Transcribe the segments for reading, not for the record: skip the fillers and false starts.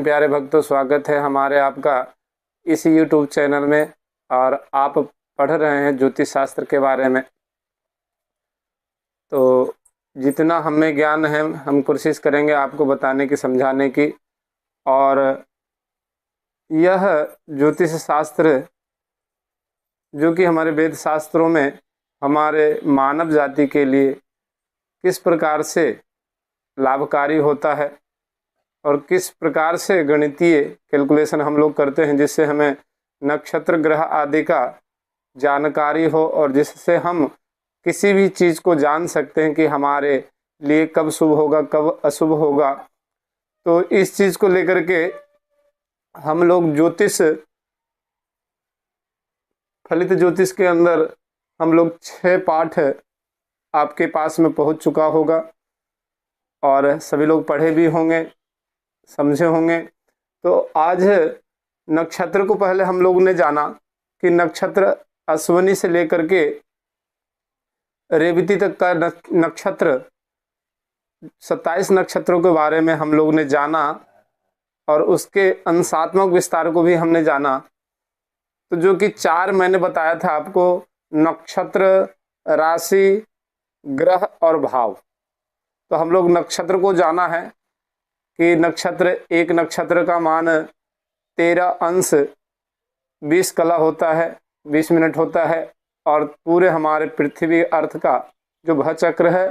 परम प्यारे भक्तों, स्वागत है हमारे आपका इस YouTube चैनल में। और आप पढ़ रहे हैं ज्योतिष शास्त्र के बारे में। तो जितना हमें ज्ञान है हम कोशिश करेंगे आपको बताने की, समझाने की। और यह ज्योतिष शास्त्र जो कि हमारे वेद शास्त्रों में हमारे मानव जाति के लिए किस प्रकार से लाभकारी होता है और किस प्रकार से गणितीय कैलकुलेशन हम लोग करते हैं जिससे हमें नक्षत्र ग्रह आदि का जानकारी हो और जिससे हम किसी भी चीज़ को जान सकते हैं कि हमारे लिए कब शुभ होगा कब अशुभ होगा। तो इस चीज़ को लेकर के हम लोग ज्योतिष, फलित ज्योतिष के अंदर हम लोग 6 पाठ आपके पास में पहुंच चुका होगा और सभी लोग पढ़े भी होंगे, समझे होंगे। तो आज नक्षत्र को पहले हम लोग ने जाना कि नक्षत्र अश्विनी से लेकर के रेवती तक का नक्षत्र 27 नक्षत्रों के बारे में हम लोग ने जाना और उसके अंशात्मक विस्तार को भी हमने जाना। तो जो कि 4 मैंने बताया था आपको, नक्षत्र, राशि, ग्रह और भाव। तो हम लोग नक्षत्र को जाना है कि नक्षत्र, एक नक्षत्र का मान 13 अंश 20 कला होता है, 20 मिनट होता है। और पूरे हमारे पृथ्वी अर्थ का जो भव चक्र है,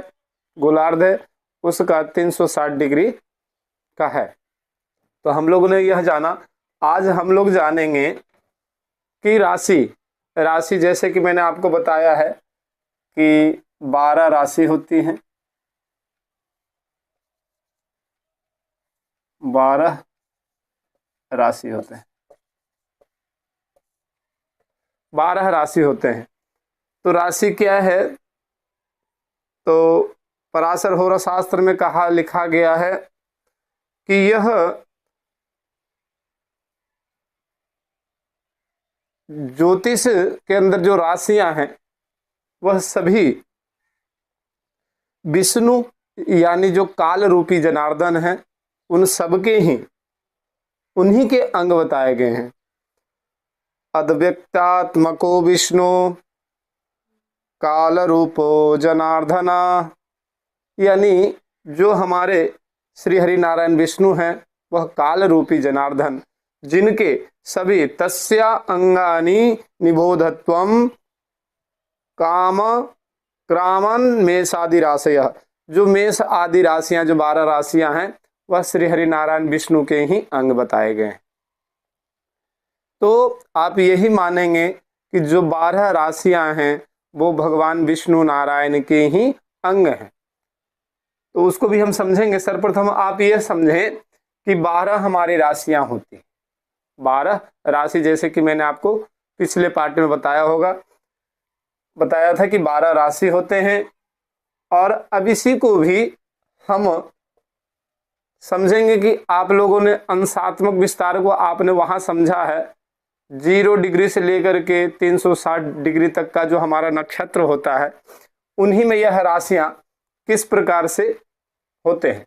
गोलार्ध है, उसका 360 डिग्री का है। तो हम लोगों ने यह जाना। आज हम लोग जानेंगे कि राशि जैसे कि मैंने आपको बताया है कि 12 राशि होती हैं, 12 राशि होते हैं, 12 राशि होते हैं। तो राशि क्या है? तो पराशर होरा शास्त्र में लिखा गया है कि यह ज्योतिष के अंदर जो राशियां हैं वह सभी विष्णु यानी जो काल रूपी जनार्दन है उन सबके ही उन्हीं के अंग बताए गए हैं। अद्व्यक्तात्मको विष्णु काल रूपो जनार्दना, यानी जो हमारे श्री हरि नारायण विष्णु हैं वह काल रूपी जनार्दन, जिनके सभी तस्या अंगानि निबोधत्वम काम क्रामन मेष आदि राशय, जो मेष आदि राशियां, जो 12 राशियां हैं वह श्री हरि नारायण विष्णु के ही अंग बताए गए हैं। तो आप यही मानेंगे कि जो 12 राशियां हैं वो भगवान विष्णु नारायण के ही अंग हैं। तो उसको भी हम समझेंगे। सर्वप्रथम आप यह समझें कि 12 हमारी राशियां होती हैं। 12 राशि, जैसे कि मैंने आपको पिछले पार्ट में बताया था कि 12 राशि होते हैं। और अब इसी को भी हम समझेंगे कि आप लोगों ने अंशात्मक विस्तार को आपने वहां समझा है। 0 डिग्री से लेकर के 360 डिग्री तक का जो हमारा नक्षत्र होता है उन्हीं में यह राशियां किस प्रकार से होते हैं।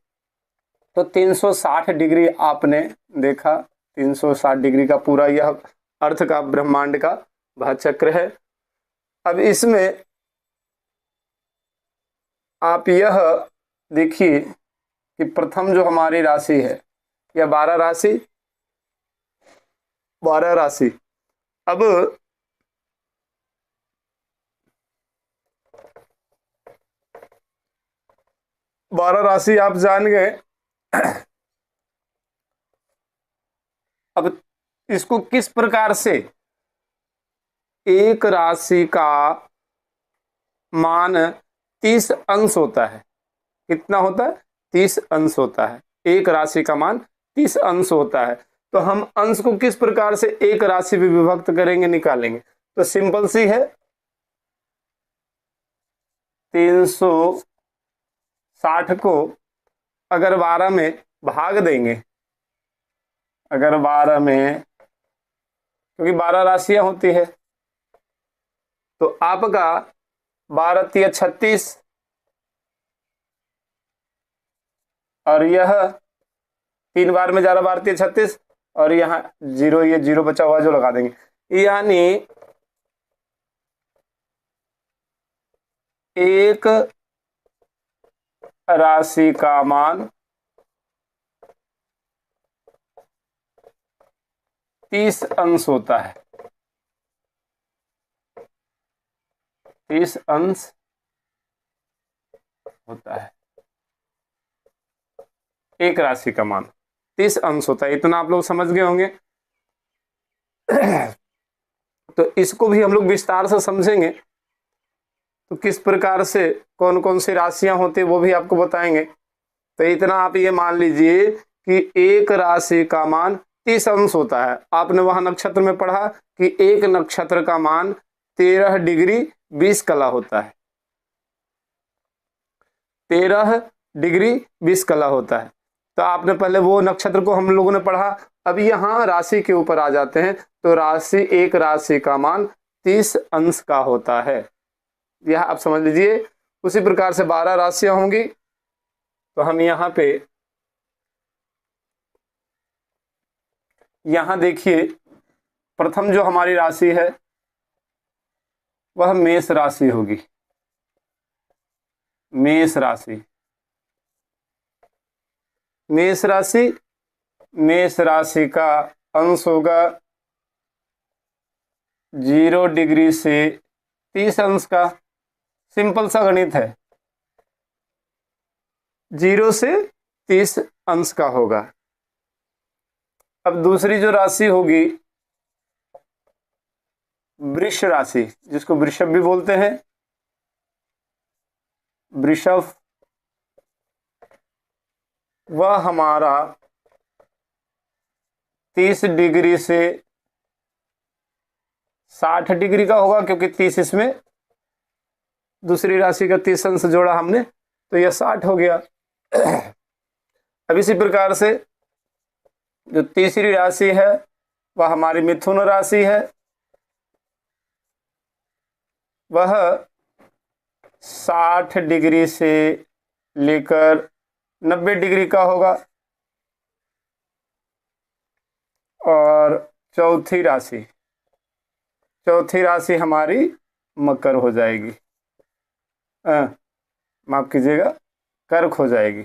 तो 360 डिग्री आपने देखा, 360 डिग्री का पूरा यह अर्थ का ब्रह्मांड का भव चक्र है। अब इसमें आप यह देखिए कि प्रथम जो हमारी राशि है यह 12 राशि। अब बारह राशि आप जान गए। अब इसको किस प्रकार से, एक राशि का मान 30 अंश होता है। कितना होता है? 30 अंश होता है। एक राशि का मान 30 अंश होता है। तो हम अंश को किस प्रकार से एक राशि में विभक्त करेंगे, निकालेंगे? तो सिंपल सी है, 360 को अगर 12 में भाग देंगे, अगर 12 में, क्योंकि 12 राशियां होती है, तो आपका 12 तिया 36 और यह 3 बार में 11 बार 36, और यहाँ 0, ये 0 बचा हुआ जो लगा देंगे, यानी एक राशि का मान 30 अंश होता है। 30 अंश होता है, एक राशि का मान 30 अंश होता है। इतना आप लोग समझ गए होंगे। तो इसको भी हम लोग विस्तार से समझेंगे, तो किस प्रकार से कौन कौन सी राशियां होती है वो भी आपको बताएंगे। तो इतना आप ये मान लीजिए कि एक राशि का मान 30 अंश होता है। आपने वहां नक्षत्र में पढ़ा कि एक नक्षत्र का मान 13 डिग्री 20 कला होता है। 13 डिग्री 20 कला होता है। तो आपने पहले वो नक्षत्र को हम लोगों ने पढ़ा। अब यहाँ राशि के ऊपर आ जाते हैं। तो राशि, एक राशि का मान 30 अंश का होता है, यह आप समझ लीजिए। उसी प्रकार से 12 राशियां होंगी। तो हम यहाँ पे, यहाँ देखिए, प्रथम जो हमारी राशि है वह मेष राशि होगी। मेष राशि, मेष राशि, मेष राशि का अंश होगा 0 डिग्री से 30 अंश का। सिंपल सा गणित है, 0 से 30 अंश का होगा। अब दूसरी जो राशि होगी वृष राशि, जिसको वृषभ भी बोलते हैं, वृषभ, वह हमारा 30 डिग्री से 60 डिग्री का होगा, क्योंकि 30 इसमें दूसरी राशि का 30 अंश जोड़ा हमने, तो यह 60 हो गया। अब इसी प्रकार से जो तीसरी राशि है वह हमारी मिथुन राशि है। वह 60 डिग्री से लेकर 90 डिग्री का होगा। और चौथी राशि, चौथी राशि हमारी मकर हो जाएगी, माफ कीजिएगा, कर्क हो जाएगी।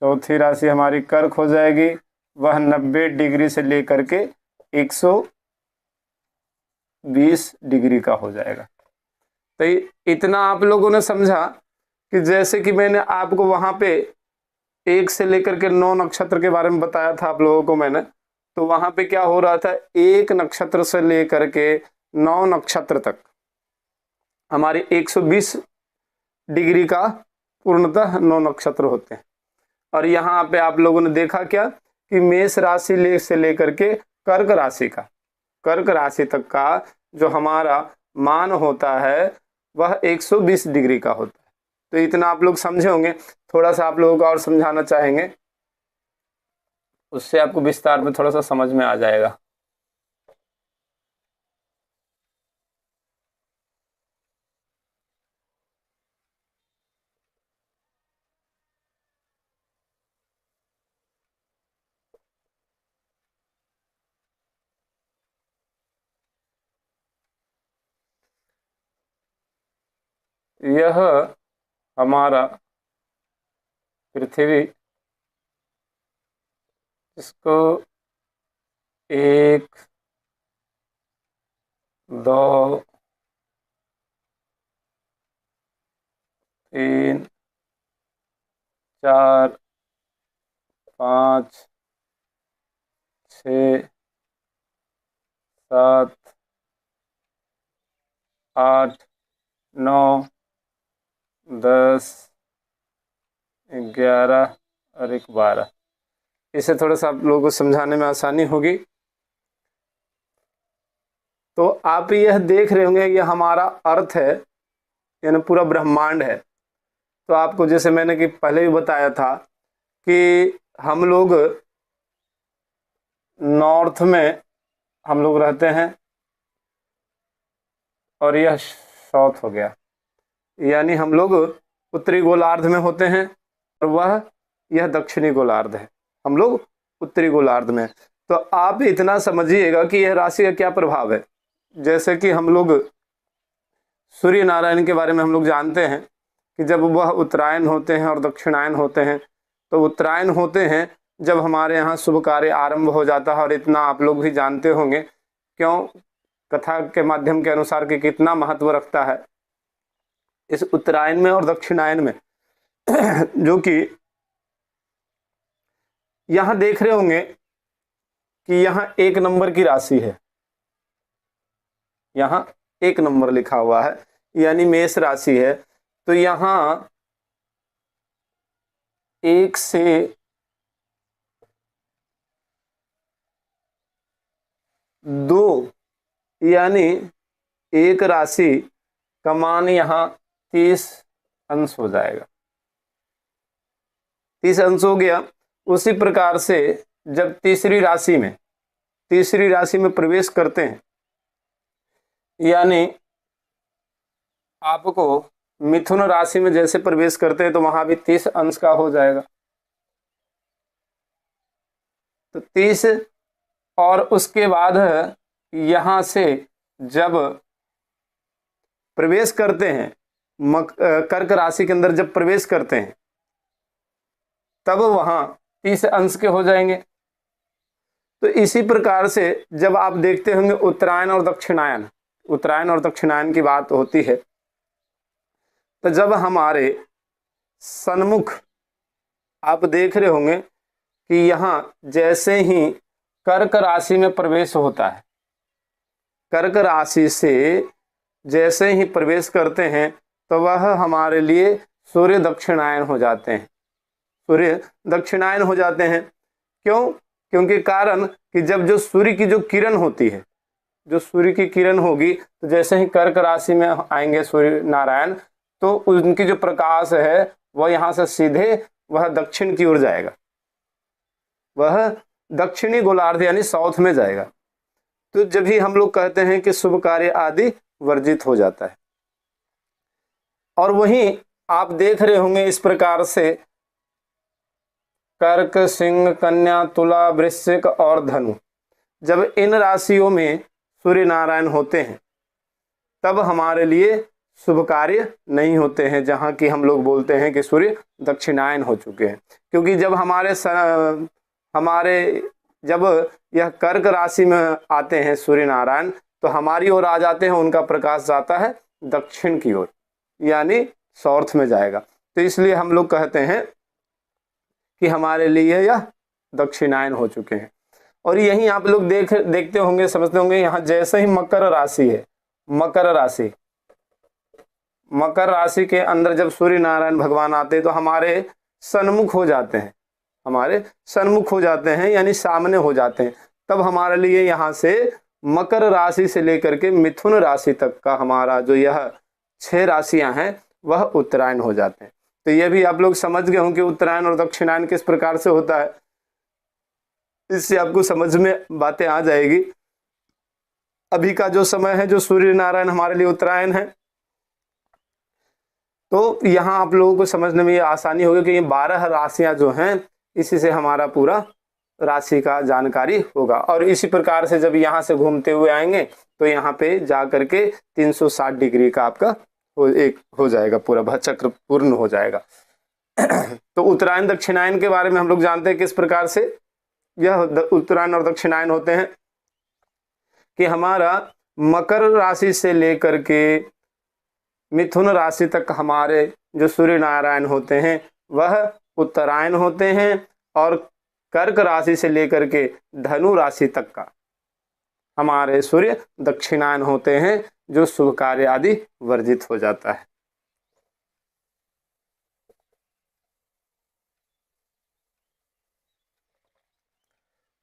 चौथी राशि हमारी कर्क हो जाएगी। वह 90 डिग्री से लेकर के 120 डिग्री का हो जाएगा। तो इतना आप लोगों ने समझा कि जैसे कि मैंने आपको वहां पे 1 से लेकर के 9 नक्षत्र के बारे में बताया था आप लोगों को मैंने, तो वहां पे क्या हो रहा था, एक नक्षत्र से लेकर के 9 नक्षत्र तक हमारे 120 डिग्री का पूर्णतः 9 नक्षत्र होते हैं। और यहाँ पे आप लोगों ने देखा क्या कि मेष राशि से लेकर के कर्क राशि का, कर्क राशि तक का जो हमारा मान होता है वह 120 डिग्री का होता है। तो इतना आप लोग समझे होंगे। थोड़ा सा आप लोगों को और समझाना चाहेंगे, उससे आपको विस्तार में थोड़ा सा समझ में आ जाएगा। यह हमारा पृथ्वी, इसको 1 2 3 4 5 6 7 8 9 10 11 और 12। इसे थोड़ा सा आप लोगों को समझाने में आसानी होगी। तो आप यह देख रहे होंगे, यह हमारा अर्थ है, यानी पूरा ब्रह्मांड है। तो आपको जैसे मैंने कि पहले भी बताया था कि हम लोग नॉर्थ में हम लोग रहते हैं और यह साउथ हो गया, यानी हम लोग उत्तरी गोलार्ध में होते हैं और वह यह दक्षिणी गोलार्ध है, हम लोग उत्तरी गोलार्ध में। तो आप इतना समझिएगा कि यह राशि का क्या प्रभाव है। जैसे कि हम लोग सूर्य नारायण के बारे में हम लोग जानते हैं कि जब वह उत्तरायण होते हैं और दक्षिणायन होते हैं, तो उत्तरायण होते हैं जब हमारे यहाँ शुभ कार्य आरंभ हो जाता है, और इतना आप लोग भी जानते होंगे क्यों, कथा के माध्यम के अनुसार कि कितना महत्व रखता है इस उत्तरायण में और दक्षिणायन में। जो कि यहाँ देख रहे होंगे कि यहाँ 1 नंबर की राशि है, यहाँ 1 नंबर लिखा हुआ है, यानी मेष राशि है। तो यहाँ 1 से 2 यानी 1 राशि का मान यहाँ 30 अंश हो जाएगा, 30 अंश हो गया। उसी प्रकार से जब तीसरी राशि में प्रवेश करते हैं, यानी आपको मिथुन राशि में जैसे प्रवेश करते हैं तो वहां भी 30 अंश का हो जाएगा। तो 30, और उसके बाद यहां से जब प्रवेश करते हैं कर्क राशि के अंदर, जब प्रवेश करते हैं तब वहां 30 अंश के हो जाएंगे। तो इसी प्रकार से जब आप देखते होंगे उत्तरायण और दक्षिणायन की बात होती है, तो जब हमारे सन्मुख आप देख रहे होंगे कि यहाँ जैसे ही कर्क राशि में प्रवेश होता है, कर्क राशि से जैसे ही प्रवेश करते हैं तो वह हमारे लिए सूर्य दक्षिणायन हो जाते हैं, क्यों? क्योंकि कारण कि जब जो सूर्य की जो किरण होती है, जो सूर्य की किरण होगी, तो जैसे ही कर्क राशि में आएंगे सूर्य नारायण, तो उनकी जो प्रकाश है वह यहाँ से सीधे वह दक्षिण की ओर जाएगा, वह दक्षिणी गोलार्ध यानी साउथ में जाएगा। तो जब भी हम लोग कहते हैं कि शुभ कार्य आदि वर्जित हो जाता है। और वहीं आप देख रहे होंगे इस प्रकार से कर्क, सिंह, कन्या, तुला, वृश्चिक और धनु, जब इन राशियों में सूर्य नारायण होते हैं तब हमारे लिए शुभ कार्य नहीं होते हैं, जहां की हम लोग बोलते हैं कि सूर्य दक्षिणायन हो चुके हैं। क्योंकि जब जब यह कर्क राशि में आते हैं सूर्य नारायण, तो हमारी ओर आ जाते हैं, उनका प्रकाश जाता है दक्षिण की ओर, यानी साउथ में जाएगा। तो इसलिए हम लोग कहते हैं कि हमारे लिए यह दक्षिणायन हो चुके हैं। और यही आप लोग देखते होंगे, समझते होंगे, यहाँ जैसे ही मकर राशि है, मकर राशि के अंदर जब सूर्य नारायण भगवान आते हैं तो हमारे सन्मुख हो जाते हैं, यानी सामने हो जाते हैं। तब हमारे लिए यहाँ से मकर राशि से लेकर के मिथुन राशि तक का हमारा जो यह 6 राशियां हैं वह उत्तरायण हो जाते हैं। तो ये भी आप लोग समझ गए होंगे कि उत्तरायण और दक्षिणायन किस प्रकार से होता है, इससे आपको समझ में बातें आ जाएगी। अभी का जो समय है, जो सूर्य नारायण हमारे लिए उत्तरायण है, तो यहाँ आप लोगों को समझने में ये आसानी होगी कि ये 12 राशियां जो हैं, इसी से हमारा पूरा राशि का जानकारी होगा। और इसी प्रकार से जब यहाँ से घूमते हुए आएंगे तो यहाँ पे जा करके 360 डिग्री का आपका हो जाएगा, पूरा भचक्र पूर्ण हो जाएगा। तो उत्तरायण दक्षिणायन के बारे में हम लोग जानते हैं किस प्रकार से यह उत्तरायण और दक्षिणायन होते हैं, कि हमारा मकर राशि से लेकर के मिथुन राशि तक हमारे जो सूर्य नारायण होते हैं वह उत्तरायण होते हैं, और कर्क राशि से लेकर के धनु राशि तक का हमारे सूर्य दक्षिणायन होते हैं, जो शुभ कार्य आदि वर्जित हो जाता है।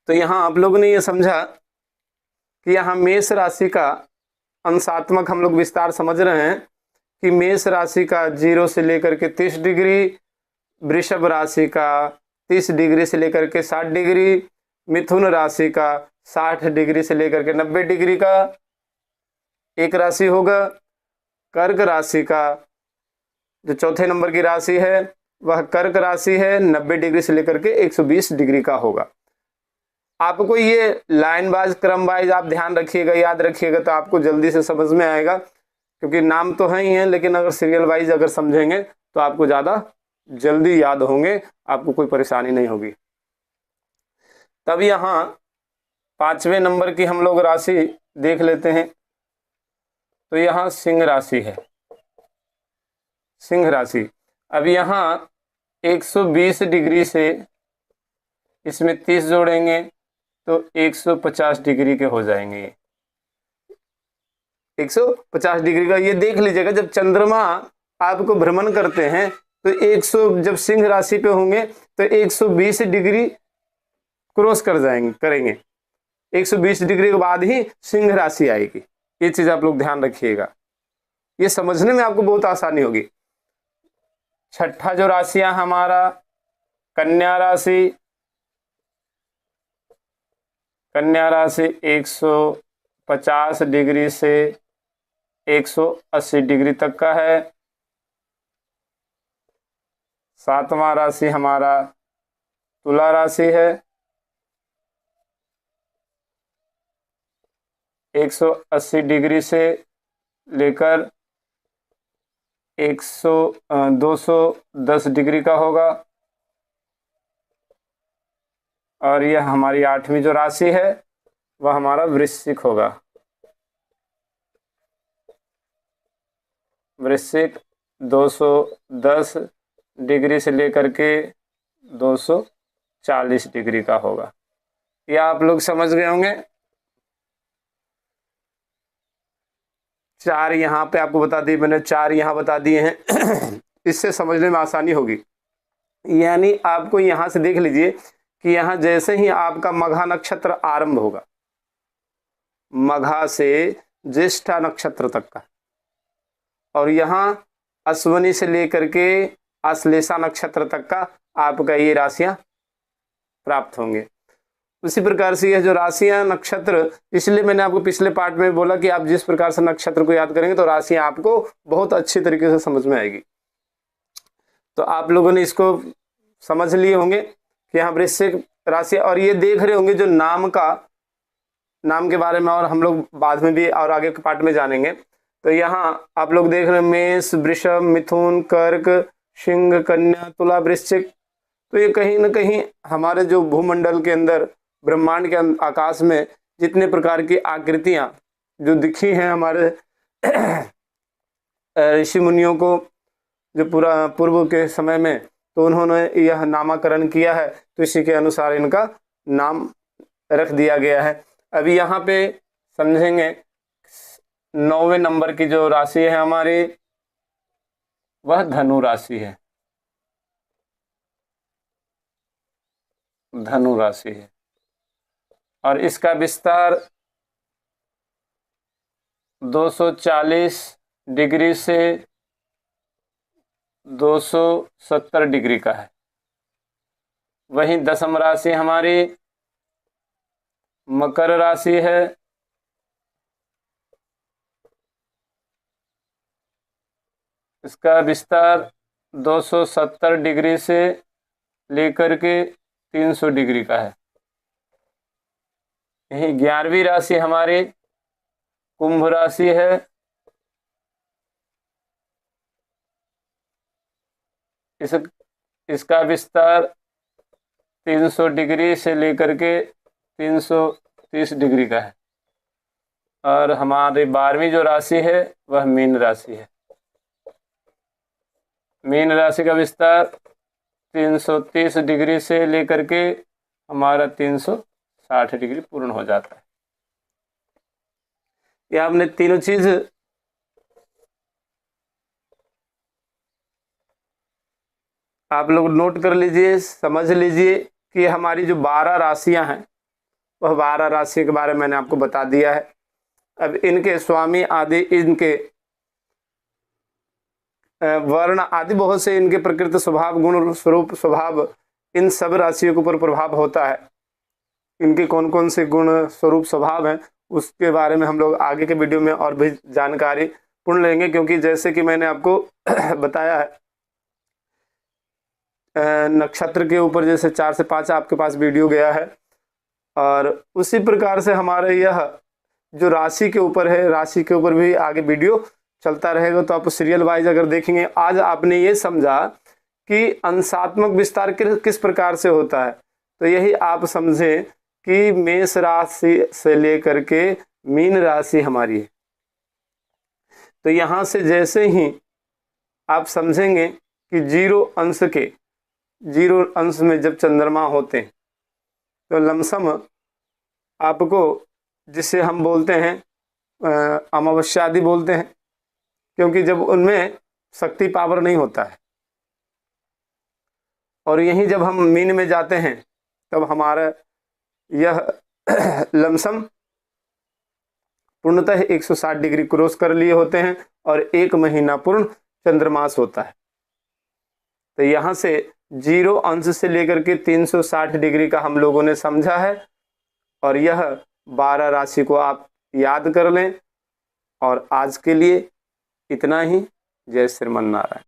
तो यहाँ आप लोगों ने ये समझा कि यहाँ मेष राशि का अंशात्मक हम लोग विस्तार समझ रहे हैं कि मेष राशि का 0 से लेकर के 30 डिग्री, वृषभ राशि का 30 डिग्री से लेकर के 60 डिग्री, मिथुन राशि का 60 डिग्री से लेकर के 90 डिग्री का एक राशि होगा, कर्क राशि का जो चौथे नंबर की राशि है वह कर्क राशि है, 90 डिग्री से लेकर के 120 डिग्री का होगा। आपको ये लाइन वाइज क्रम वाइज आप ध्यान रखिएगा, याद रखिएगा, तो आपको जल्दी से समझ में आएगा, क्योंकि नाम तो है ही है, लेकिन अगर सीरियल वाइज अगर समझेंगे तो आपको ज़्यादा जल्दी याद होंगे, आपको कोई परेशानी नहीं होगी। तब यहाँ 5वें नंबर की हम लोग राशि देख लेते हैं। तो यहाँ सिंह राशि है, सिंह राशि। अब यहाँ 120 डिग्री से इसमें 30 जोड़ेंगे तो 150 डिग्री के हो जाएंगे। 150 डिग्री का ये देख लीजिएगा, जब चंद्रमा आपको भ्रमण करते हैं तो 100 जब सिंह राशि पे होंगे तो 120 डिग्री क्रॉस कर जाएंगे, करेंगे। 120 डिग्री के बाद ही सिंह राशि आएगी। ये चीज आप लोग ध्यान रखिएगा, ये समझने में आपको बहुत आसानी होगी। छठा जो राशियां हमारा कन्या राशि, कन्या राशि 150 डिग्री से 180 डिग्री तक का है। 7वां राशि हमारा तुला राशि है, 180 डिग्री से लेकर 210 डिग्री का होगा। और यह हमारी 8वीं जो राशि है वह हमारा वृश्चिक होगा। वृश्चिक 210 डिग्री से लेकर के 240 डिग्री का होगा। यह आप लोग समझ गए होंगे। 4 यहाँ पे आपको बता दिए मैंने, 4 यहाँ बता दिए हैं। इससे समझने में आसानी होगी। यानी आपको यहाँ से देख लीजिए कि यहाँ जैसे ही आपका मघा नक्षत्र आरंभ होगा, मघा से ज्येष्ठा नक्षत्र तक का, और यहाँ अश्वनी से लेकर के आश्लेषा नक्षत्र तक का आपका ये राशियां प्राप्त होंगे। उसी प्रकार से यह जो राशियां नक्षत्र, इसलिए मैंने आपको पिछले पार्ट में बोला कि आप जिस प्रकार से नक्षत्र को याद करेंगे तो राशियां आपको बहुत अच्छी तरीके से समझ में आएगी। तो आप लोगों ने इसको समझ लिए होंगे कि यहाँ वृश्चिक राशि, और ये देख रहे होंगे जो नाम के बारे में और हम लोग बाद में भी और आगे के पार्ट में जानेंगे। तो यहाँ आप लोग देख रहे हैं मेष, वृषभ, मिथुन, कर्क, सिंह, कन्या, तुला, वृश्चिक। तो ये कहीं ना कहीं हमारे जो भूमंडल के अंदर, ब्रह्मांड के आकाश में जितने प्रकार की आकृतियां जो दिखी हैं हमारे ऋषि मुनियों को, जो पूरा पूर्व के समय में, तो उन्होंने यह नामकरण किया है, तो इसी के अनुसार इनका नाम रख दिया गया है। अभी यहाँ पे समझेंगे 9वें नंबर की जो राशि है हमारी, वह धनु राशि है। धनु राशि है और इसका विस्तार 240 डिग्री से 270 डिग्री का है। वहीं 10वीं राशि हमारी मकर राशि है, इसका विस्तार 270 डिग्री से लेकर के 300 डिग्री का है। यही 11वीं राशि हमारी कुंभ राशि है, इसका विस्तार 300 डिग्री से लेकर के 330 डिग्री का है। और हमारी 12वीं जो राशि है वह मीन राशि है। मीन राशि का विस्तार 330 डिग्री से लेकर के हमारा 360 डिग्री पूर्ण हो जाता है। ये आपने तीनों चीज आप लोग नोट कर लीजिए, समझ लीजिए कि हमारी जो 12 राशियां हैं वह 12 राशि के बारे में मैंने आपको बता दिया है। अब इनके स्वामी आदि, इनके वर्ण आदि, बहुत से इनके प्रकृति स्वभाव, गुण स्वरूप स्वभाव, इन सब राशियों के ऊपर प्रभाव होता है। इनके कौन कौन से गुण स्वरूप स्वभाव हैं उसके बारे में हम लोग आगे के वीडियो में और भी जानकारी पूर्ण लेंगे, क्योंकि जैसे कि मैंने आपको बताया है नक्षत्र के ऊपर जैसे 4 से 5 आपके पास वीडियो गया है, और उसी प्रकार से हमारे यह जो राशि के ऊपर है, राशि के ऊपर भी आगे वीडियो चलता रहेगा। तो आप सीरियल वाइज अगर देखेंगे, आज आपने ये समझा कि अंशात्मक विस्तार किस प्रकार से होता है, तो यही आप समझें कि मेष राशि से लेकर के मीन राशि हमारी है। तो यहाँ से जैसे ही आप समझेंगे कि 0 अंश में जब चंद्रमा होते हैं तो लमसम आपको, जिसे हम बोलते हैं अमावस्या आदि बोलते हैं, क्योंकि जब उनमें शक्ति पावर नहीं होता है। और यहीं जब हम मीन में जाते हैं तब हमारा यह लमसम पूर्णतः 160 डिग्री क्रॉस कर लिए होते हैं और 1 महीना पूर्ण चंद्रमास होता है। तो यहाँ से 0 अंश से लेकर के 360 डिग्री का हम लोगों ने समझा है, और यह 12 राशि को आप याद कर लें। और आज के लिए इतना ही। जय श्रीमन नारायण।